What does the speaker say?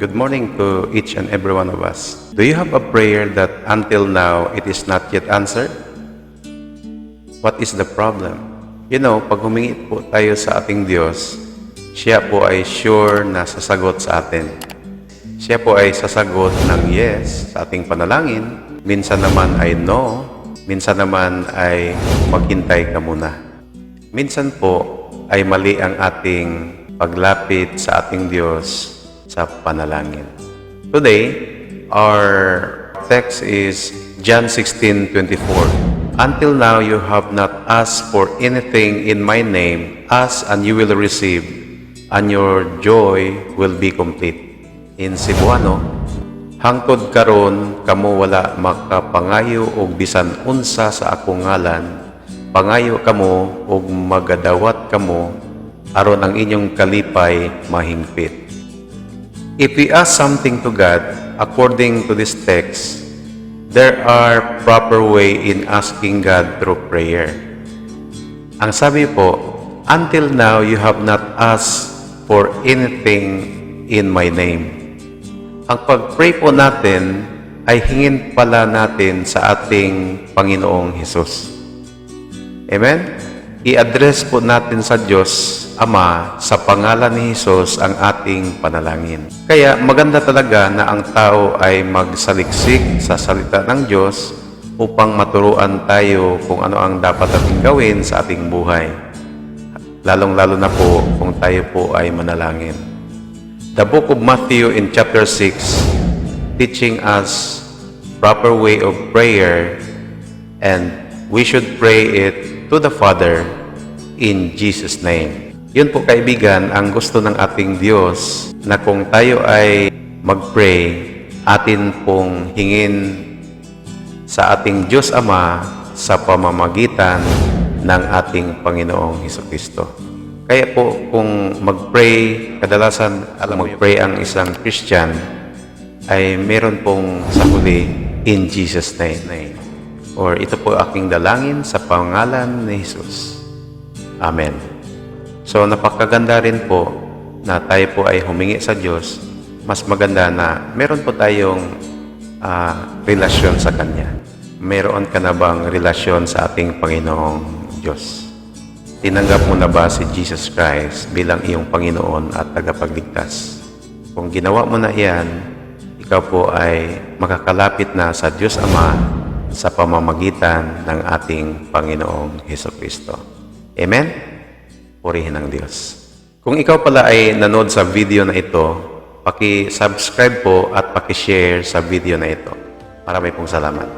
Good morning to each and every one of us. Do you have a prayer that until now it is not yet answered? What is the problem? Pag humingi po tayo sa ating Diyos, siya po ay sure na sasagot sa atin. Siya po ay sasagot ng yes sa ating panalangin. Minsan naman ay no. Minsan naman ay maghintay ka muna. Minsan po ay mali ang ating paglapit sa ating Diyos sa panalangin. Today, our text is John 16:24. Until now you have not asked for anything in my name. Ask and you will receive, and your joy will be complete. In Cebuano, hangtod karon kamo wala makapangayo og bisan unsa sa akong ngalan. Pangayo kamo og magadawat kamo aron ang inyong kalipay mahingpit. If we ask something to God, according to this text, there are proper way in asking God through prayer. Ang sabi po, until now you have not asked for anything in my name. Ang pag-pray po natin ay hingin pala natin sa ating Panginoong Hesus. Amen? I-address po natin sa Diyos Ama sa pangalan ni Hesus ang ating panalangin. Kaya maganda talaga na ang tao ay magsaliksik sa salita ng Diyos upang maturuan tayo kung ano ang dapat natin gawin sa ating buhay. Lalong-lalo na po kung tayo po ay manalangin. The book of Matthew in chapter 6 teaching us proper way of prayer, and we should pray it to the Father in Jesus' name. Yun po kaibigan, ang gusto ng ating Diyos na kung tayo ay mag-pray, atin pong hingin sa ating Diyos Ama sa pamamagitan ng ating Panginoong Hesukristo. Kaya po kung mag-pray, kadalasan mag-pray ang isang Christian ay meron pong sa huli, in Jesus' name. Or ito po aking dalangin sa pangalan ni Jesus. Amen. So napakaganda rin po na tayo po ay humingi sa Diyos. Mas maganda na meron po tayong relasyon sa Kanya. Meron ka na bang relasyon sa ating Panginoong Diyos? Tinanggap mo na ba si Jesus Christ bilang iyong Panginoon at tagapagligtas? Kung ginawa mo na iyan, ikaw po ay makakalapit na sa Diyos Ama sa pamamagitan ng ating Panginoong Hesukristo. Amen? Purihin ang Diyos. Kung ikaw pala ay nanood sa video na ito, paki-subscribe po at paki-share sa video na ito. Maraming pong salamat.